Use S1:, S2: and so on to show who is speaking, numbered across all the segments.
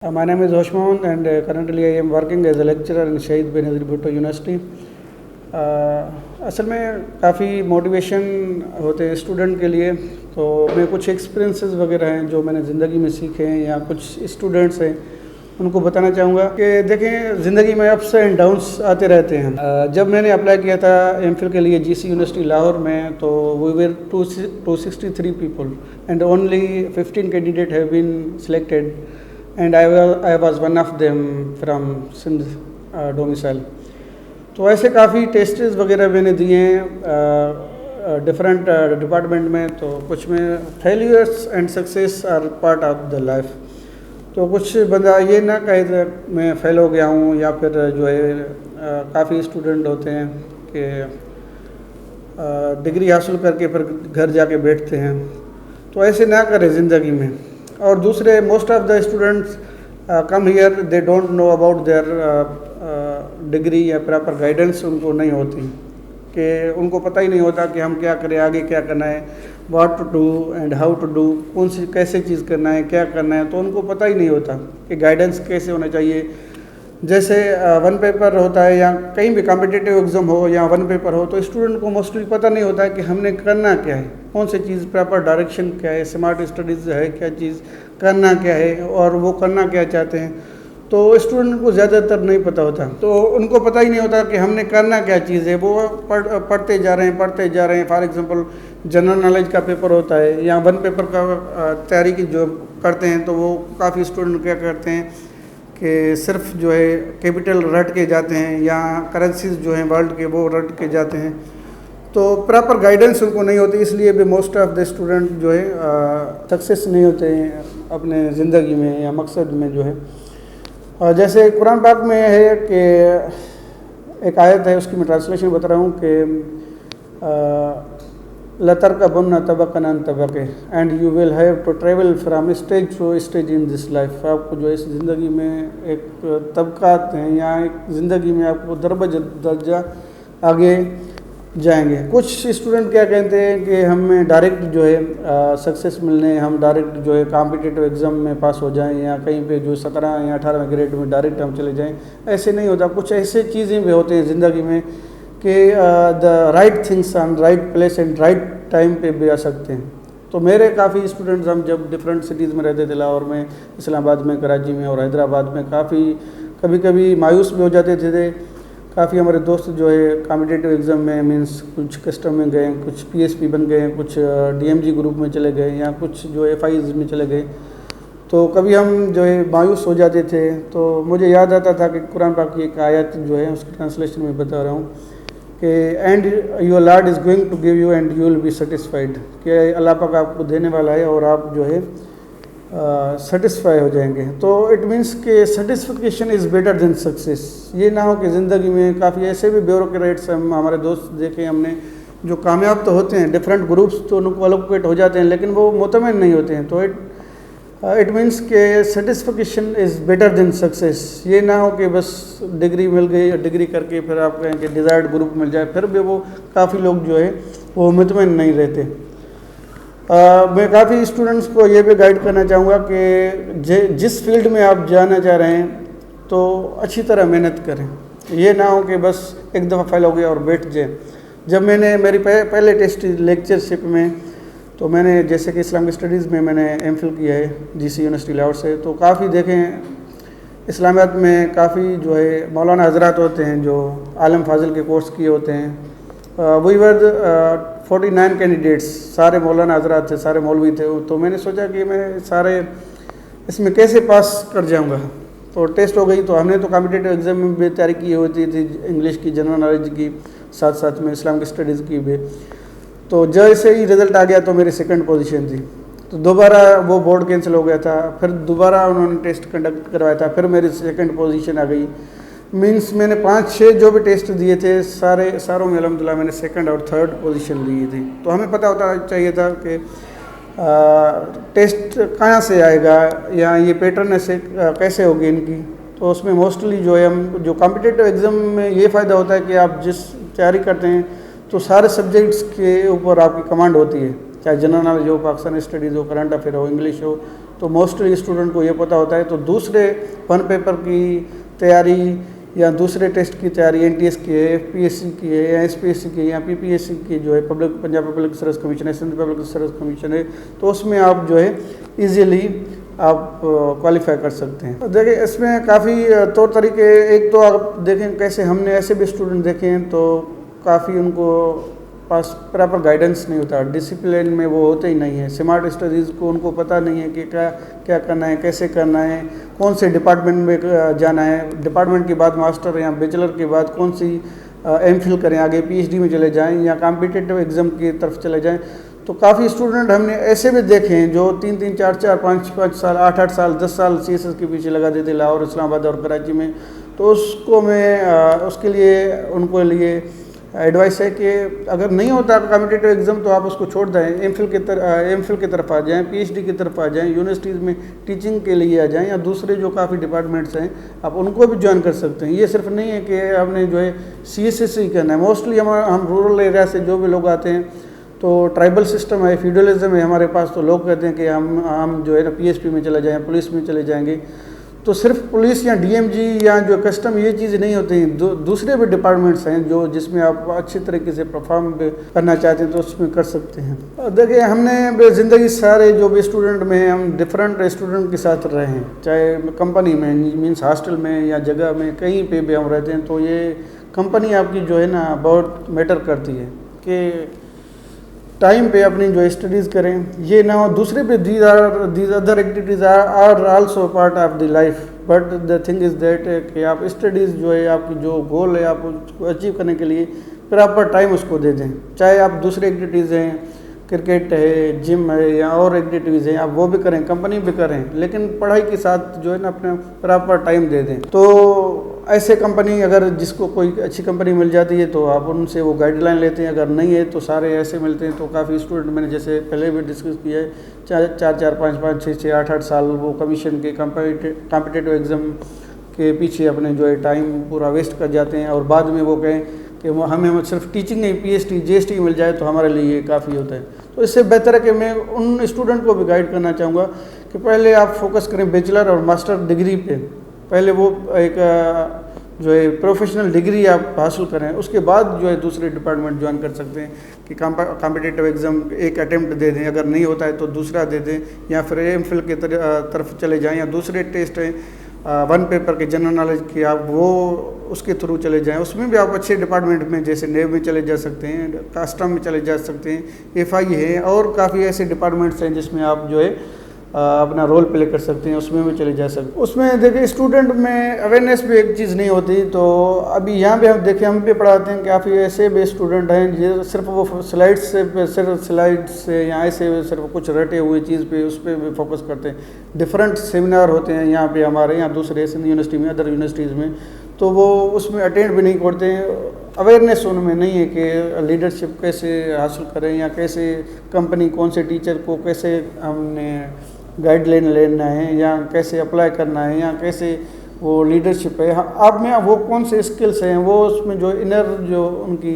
S1: My name is Hoshmohun and currently I am working as a lecturer in Shahid Benazir Bhutto University. असल में काफ़ी motivation होते हैं student के लिए, तो मैं कुछ एक्सपीरियंसेस वगैरह हैं जो मैंने ज़िंदगी में सीखे हैं या कुछ स्टूडेंट्स हैं उनको बताना चाहूँगा कि देखें ज़िंदगी में अप्स एंड डाउन्स आते रहते हैं। जब मैंने अप्लाई किया था एमफिल के लिए जीसी यूनिवर्सिटी लाहौर में, तो we were 263 people and only 15 candidate have been selected and I was one of them from Sindh domicile। तो ऐसे काफ़ी टेस्ट्स वगैरह मैंने दिए हैं डिफरेंट डिपार्टमेंट में, तो कुछ में failures and success are part of the life. तो कुछ बंदा ये ना कहे मैं फेल हो गया हूँ, या फिर जो है काफ़ी स्टूडेंट होते हैं कि डिग्री हासिल करके फिर घर जाके बैठते हैं, तो ऐसे ना करें ज़िंदगी में। और दूसरे most of the students come here, they don't know about their degree या प्रॉपर गाइडेंस उनको नहीं होती, कि उनको पता ही नहीं होता कि हम क्या करें, आगे क्या करना है, what to do and how to do, कौन सी कैसे चीज़ करना है, क्या करना है, तो उनको पता ही नहीं होता कि गाइडेंस कैसे होना चाहिए। जैसे वन पेपर होता है या कहीं भी कॉम्पिटिटिव एग्ज़ाम हो या वन पेपर हो, तो स्टूडेंट को मोस्टली पता नहीं होता है कि हमने करना क्या है, कौन सी चीज़, प्रॉपर डायरेक्शन क्या है, स्मार्ट स्टडीज़ है, क्या चीज़ करना क्या है और वो करना क्या चाहते हैं। तो स्टूडेंट को ज़्यादातर नहीं पता होता, तो उनको पता ही नहीं होता कि हमने करना क्या चीज़ है। वो पढ़ते जा रहे हैं। फॉर एग्जांपल जनरल नॉलेज का पेपर होता है या वन पेपर का तैयारी की जो करते हैं, तो वो काफ़ी स्टूडेंट क्या करते हैं कि सिर्फ जो है कैपिटल रट के जाते हैं या करेंसीज जो हैं वर्ल्ड के वो रट के जाते हैं, तो प्रॉपर गाइडेंस उनको नहीं होती। इसलिए भी मोस्ट ऑफ द स्टूडेंट जो है सक्सेस नहीं होते हैं अपने ज़िंदगी में या मकसद में जो है। जैसे कुरान पाक में है कि एक आयत है, उसकी मैं ट्रांसलेशन बता रहा हूँ कि लतरकबुन्ना तबक़न अन तबक़े and you will have to travel from stage to stage in this life. आपको जो इस ज़िंदगी में एक तबक़ात हैं या एक ज़िंदगी में आपको दर्जा आगे जाएंगे। कुछ स्टूडेंट क्या कहते हैं कि हमें डायरेक्ट जो है सक्सेस मिलने, हम डायरेक्ट जो है कॉम्पिटिटिव एग्ज़ाम में पास हो जाएं या कहीं पे जो 17 या 18 ग्रेड में डायरेक्ट हम चले जाएं। ऐसे नहीं होता। कुछ ऐसे चीज़ें भी होते हैं ज़िंदगी में कि the right things on right place and right time पे भी आ सकते हैं। तो मेरे काफ़ी स्टूडेंट्स, हम जब डिफरेंट सिटीज़ में रहते थे, लाहौर में, इस्लामाबाद में, कराची में और हैदराबाद में, काफ़ी कभी कभी मायूस भी हो जाते थे। काफ़ी हमारे दोस्त जो है कॉम्पिटिटिव एग्ज़ाम में मींस कुछ कस्टम में गए, कुछ पीएसपी बन गए, कुछ डीएमजी ग्रुप में चले गए या कुछ जो एफआईज में चले गए। तो कभी हम जो है मायूस हो जाते थे। तो मुझे याद आता था कि कुरान पाक की एक आयत जो है उसकी ट्रांसलेशन में बता रहा हूँ कि and your lord is going to give you and you will be satisfied, कि अल्लाह पाक आपको देने वाला है और आप जो है सेटिस्फाई हो जाएंगे। तो इट मीन्स कि satisfaction is better than success. ये ना हो कि ज़िंदगी में काफ़ी ऐसे भी ब्यूरोक्रेट्स हम हमारे दोस्त देखे हमने जो कामयाब तो होते हैं, डिफरेंट ग्रुप्स तो उनको एलोकेट हो जाते हैं, लेकिन वो मुतमिन नहीं होते हैं। तो इट मीन्स के satisfaction is better than success. ये ना हो कि बस डिग्री मिल गई, डिग्री करके फिर आप कहें कि डिज़ायर्ड ग्रुप मिल जाए, फिर भी वो काफ़ी लोग जो है वो मुतमिन नहीं रहते। मैं काफ़ी स्टूडेंट्स को ये भी गाइड करना चाहूँगा कि जिस फील्ड में आप जाना चाह रहे हैं तो अच्छी तरह मेहनत करें। ये ना हो कि बस एक दफ़ा फेल हो गया और बैठ जाए। जब मैंने मेरी पहले टेस्ट लेक्चरशिप में, तो मैंने जैसे कि इस्लामिक स्टडीज़ में मैंने एमफिल किया है जीसी यूनिवर्सिटी लाहौर से, तो काफ़ी देखें इस्लामियात में काफ़ी जो है मौलाना हजरात होते हैं जो आलम फाजिल के कोर्स किए होते हैं। वी वर 49 कैंडिडेट्स, सारे मौलाना हजरात थे, सारे मौलवी थे। तो मैंने सोचा कि मैं सारे इसमें कैसे पास कर जाऊंगा। तो टेस्ट हो गई। तो हमने तो कॉम्पिटिटिव एग्ज़ाम में भी तैयारी की होती थी, इंग्लिश की, जनरल नॉलेज की, साथ साथ में इस्लामिक स्टडीज़ की भी। तो जैसे ही रिज़ल्ट आ गया तो मेरी सेकंड पोजीशन थी। तो दोबारा वो बोर्ड कैंसिल हो गया था, फिर दोबारा उन्होंने टेस्ट कंडक्ट करवाया था, फिर मेरी सेकंड पोजीशन आ गई। मींस मैंने 5-6 जो भी टेस्ट दिए थे सारों में अल्हम्दुलिल्लाह मैंने सेकंड और थर्ड पोजीशन ली थी। तो हमें पता होता चाहिए था कि टेस्ट कहाँ से आएगा या ये पैटर्न ऐसे कैसे होगी इनकी। तो उसमें मोस्टली जो है हम जो कॉम्पिटिटिव एग्ज़ाम में ये फ़ायदा होता है कि आप जिस तैयारी करते हैं तो सारे सब्जेक्ट्स के ऊपर आपकी कमांड होती है, चाहे जनरल नॉलेज हो, पाकिस्तानी स्टडीज़ हो, करंट अफेयर हो, इंग्लिश हो तो मोस्टली स्टूडेंट को ये पता होता है। तो दूसरे वन पेपर की तैयारी या दूसरे टेस्ट की तैयारी एनटीएस की है, एफपीएससी की है या एसपीएससी की है या पीपीएससी की जो है पंजाब पब्लिक सर्विस कमीशन है, सिंध पब्लिक सर्विस कमीशन है, तो उसमें आप जो है इजीली आप क्वालिफाई कर सकते हैं। देखिए इसमें काफ़ी तौर तरीके, एक तो आप देखें कैसे हमने ऐसे भी स्टूडेंट देखे हैं तो काफ़ी उनको पास प्रॉपर गाइडेंस नहीं होता, डिसिप्लिन में वो होते ही नहीं है। स्मार्ट स्टडीज़ को उनको पता नहीं है कि क्या क्या करना है, कैसे करना है, कौन से डिपार्टमेंट में जाना है, डिपार्टमेंट के बाद मास्टर या बैचलर के बाद कौन सी एमफिल करें, आगे पीएचडी में चले जाएं या कॉम्पिटिटिव एग्ज़ाम की तरफ चले जाएं। तो काफ़ी स्टूडेंट हमने ऐसे भी देखे हैं जो 3-3, 4-4, 5-5 साल, 8-8 साल, 10 साल सीएसएस के पीछे लगा देते लाहौर, इस्लामाबाद और कराची में। तो उसको मैं उसके लिए उनको लिए एडवाइस है कि अगर नहीं होता कॉम्पिटिटिव एग्ज़ाम तो आप उसको छोड़ दें, एमफिल की तरफ आ जाएं, पीएचडी की तरफ आ जाएं, यूनिवर्सिटीज़ में टीचिंग के लिए आ जाएं या दूसरे जो काफ़ी डिपार्टमेंट्स हैं आप उनको भी ज्वाइन कर सकते हैं। ये सिर्फ नहीं है कि हमने जो है सीएसएस ही करना है। मोस्टली हम रूरल एरिया से जो भी लोग आते हैं तो ट्राइबल सिस्टम है, फ्यूडलिज्म है हमारे पास, तो लोग कहते हैं कि हम जो है ना पीएसपी में चले जाएँ, पुलिस में चले जाएंगे। तो सिर्फ पुलिस या डीएमजी या जो कस्टम ये चीज़ नहीं होती, दूसरे भी डिपार्टमेंट्स हैं जो जिसमें आप अच्छी तरीके से परफॉर्म करना चाहते हैं तो उसमें कर सकते हैं। देखिए हमने ज़िंदगी सारे जो भी स्टूडेंट में हम डिफरेंट स्टूडेंट के साथ रहे हैं, चाहे कंपनी में मीन्स हॉस्टल में या जगह में कहीं पे भी हम रहते हैं, तो ये कंपनी आपकी जो है ना बहुत मैटर करती है कि टाइम पे अपनी जो स्टडीज़ करें, ये ना हो दूसरे पे these other activities are also part of the life, but the thing is that कि आप स्टडीज़ जो है आपकी जो गोल है आप उसको अचीव करने के लिए प्रॉपर टाइम उसको दे दें। चाहे आप दूसरी एक्टिविटीज़ हैं, क्रिकेट है, जिम है या और एक्टिविटीज़ हैं, आप वो भी करें, कंपनी भी करें, लेकिन पढ़ाई के साथ जो है ना अपने प्रॉपर टाइम दे दें। तो ऐसे कंपनी अगर जिसको कोई अच्छी कंपनी मिल जाती है तो आप उनसे वो गाइडलाइन लेते हैं, अगर नहीं है तो सारे ऐसे मिलते हैं। तो काफ़ी स्टूडेंट मैंने जैसे पहले भी डिस्कस किया है, 4-4, 5-5, 6-6, 8-8 साल वो कमीशन के कॉम्पिटिटिव एग्ज़ाम के पीछे अपने जो है टाइम पूरा वेस्ट कर जाते हैं और बाद में वो कहें कि हमें सिर्फ टीचिंग नहीं, पीएचडी जीएसटी मिल जाए तो हमारे लिए ये काफ़ी होता है। तो इससे बेहतर है कि मैं उन स्टूडेंट को भी गाइड करना चाहूँगा कि पहले आप फोकस करें बैचलर और मास्टर डिग्री पे, पहले वो एक जो है प्रोफेशनल डिग्री आप हासिल करें, उसके बाद जो है दूसरे डिपार्टमेंट ज्वाइन कर सकते हैं कि कॉम्पिटिटिव एग्ज़ाम एक अटेम्प्ट दे दें, अगर नहीं होता है तो दूसरा दे दें या फिर एमफिल की तरफ चले जाएं या दूसरे टेस्ट हैं वन पेपर के जनरल नॉलेज के आप वो उसके थ्रू चले जाएं, उसमें भी आप अच्छे डिपार्टमेंट में जैसे नेव में चले जा सकते हैं, कस्टम में चले जा सकते हैं, एफआई है और काफ़ी ऐसे डिपार्टमेंट्स हैं जिसमें आप जो है अपना रोल प्ले कर सकते हैं, उसमें भी चले जा सकते हैं। उसमें देखिए स्टूडेंट में अवेयरनेस भी एक चीज़ नहीं होती। तो अभी यहाँ पे हम देखें, हम भी पढ़ाते हैं, काफ़ी ऐसे भी स्टूडेंट हैं जो सिर्फ वो स्लाइड्स से या ऐसे सिर्फ कुछ रटे हुए चीज़ पे उस पर भी फोकस करते हैं। डिफरेंट सेमिनार होते हैं यहाँ पे हमारे यहाँ दूसरे सिंध यूनिवर्सिटी में, अदर यूनिवर्सिटीज़ में, तो वो उसमें अटेंड भी नहीं करते हैं। अवेयरनेस उनमें नहीं है कि लीडरशिप कैसे हासिल करें या कैसे कंपनी कौन से टीचर को कैसे हमने गाइडलाइन लेना है या कैसे अप्लाई करना है या कैसे वो लीडरशिप है आप में वो कौन से स्किल्स हैं, वो उसमें जो इनर जो उनकी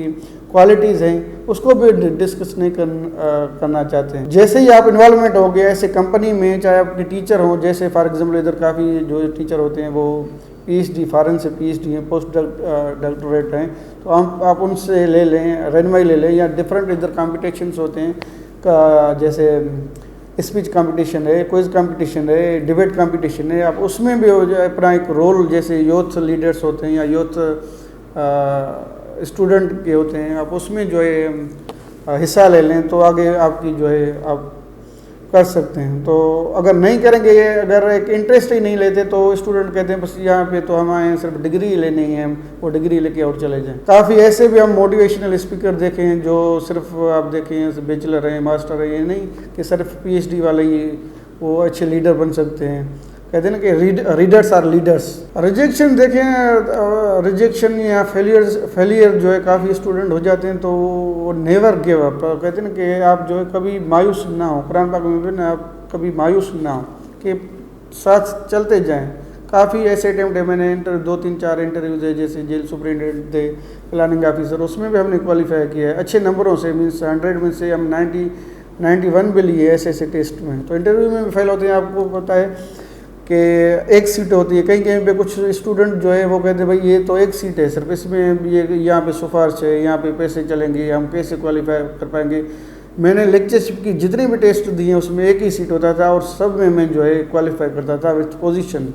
S1: क्वालिटीज़ हैं उसको भी डिस्कस नहीं करना चाहते हैं। जैसे ही आप इन्वॉल्वमेंट हो गया ऐसे कंपनी में, चाहे आपके टीचर हों, जैसे फॉर एग्जाम्पल इधर काफ़ी जो टीचर होते हैं वो पीएचडी फॉरेन से पीएचडी हैं, पोस्ट डॉक्टरेट हैं, तो आप उनसे ले लें, रेनवाई ले लें या डिफरेंट इधर कॉम्पिटिशन्स होते हैं जैसे स्पीच कंपटीशन है, क्विज कंपटीशन है, डिबेट कंपटीशन है, आप उसमें भी हो जाए अपना एक रोल, जैसे यूथ लीडर्स होते हैं या यूथ स्टूडेंट के होते हैं, आप उसमें जो है हिस्सा ले लें तो आगे आपकी जो है आप कर सकते हैं। तो अगर नहीं करेंगे, अगर एक इंटरेस्ट ही नहीं लेते तो स्टूडेंट कहते हैं बस यहाँ पे तो हम आए सिर्फ डिग्री लेनी है, हम वो डिग्री लेके और चले जाएं। काफ़ी ऐसे भी हम मोटिवेशनल स्पीकर देखे हैं जो सिर्फ आप देखें बैचलर हैं, मास्टर है, ये नहीं कि सिर्फ पीएचडी वाले ही वो अच्छे लीडर बन सकते हैं। कहते हैं ना कि रीडर्स आर लीडर्स। रिजेक्शन देखें, रिजेक्शन या फेलियर जो है काफ़ी स्टूडेंट हो जाते हैं तो वो नेवर गिव अप। कहते हैं ना कि आप जो है कभी मायूस ना हो, कुरान पाक में भी ना आप कभी मायूस ना हो, कि साथ चलते जाएं। काफ़ी ऐसे अटैम्प्ट है, मैंने 2-3-4 इंटरव्यूज़ है, जैसे जेल सुपरिटेंडेंट थे, प्लानिंग ऑफिसर, उसमें भी हमने क्वालिफाई किया है अच्छे नंबरों से, मीन्स 100 में से हम 90 91 भी लिए ऐसे टेस्ट में। तो इंटरव्यू में भी फेल होते हैं। आपको पता है कि एक सीट होती है, कहीं कहीं पे कुछ स्टूडेंट जो है वो कहते हैं भाई ये तो एक सीट है सिर्फ, इसमें ये यहाँ पे सिफारिश है, यहाँ पे पैसे चलेंगे, हम कैसे क्वालिफाई कर पाएंगे। मैंने लेक्चरशिप की जितने भी टेस्ट दिए उसमें एक ही सीट होता था और सब में मैं जो है क्वालिफाई करता था विथ पोजीशन।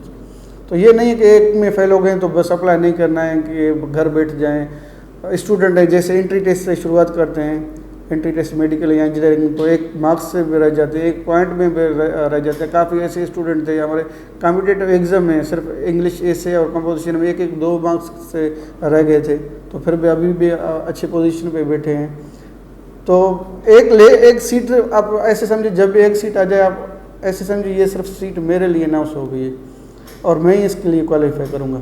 S1: तो ये नहीं है कि एक में फेल हो गए तो बस अप्लाई नहीं करना है कि घर बैठ जाएं। स्टूडेंट है जैसे एंट्री टेस्ट से शुरुआत करते हैं, एंट्री टेस्ट मेडिकल या इंजीनियरिंग, तो एक मार्क्स से भी रह जाते हैं, एक पॉइंट में भी रह जाते हैं। काफ़ी ऐसे स्टूडेंट थे हमारे कॉम्पिटिटिव एग्जाम में सिर्फ इंग्लिश ऐसे और कंपोजिशन में एक एक 2 मार्क्स से रह गए थे, तो फिर भी अभी भी अच्छे पोजीशन पे बैठे हैं। तो एक सीट आप ऐसे समझिए, जब भी एक सीट आ जाए आप ऐसे समझिए ये सिर्फ सीट मेरे लिए अनाउंस हो गई है और मैं ही इसके लिए क्वालिफाई करूँगा।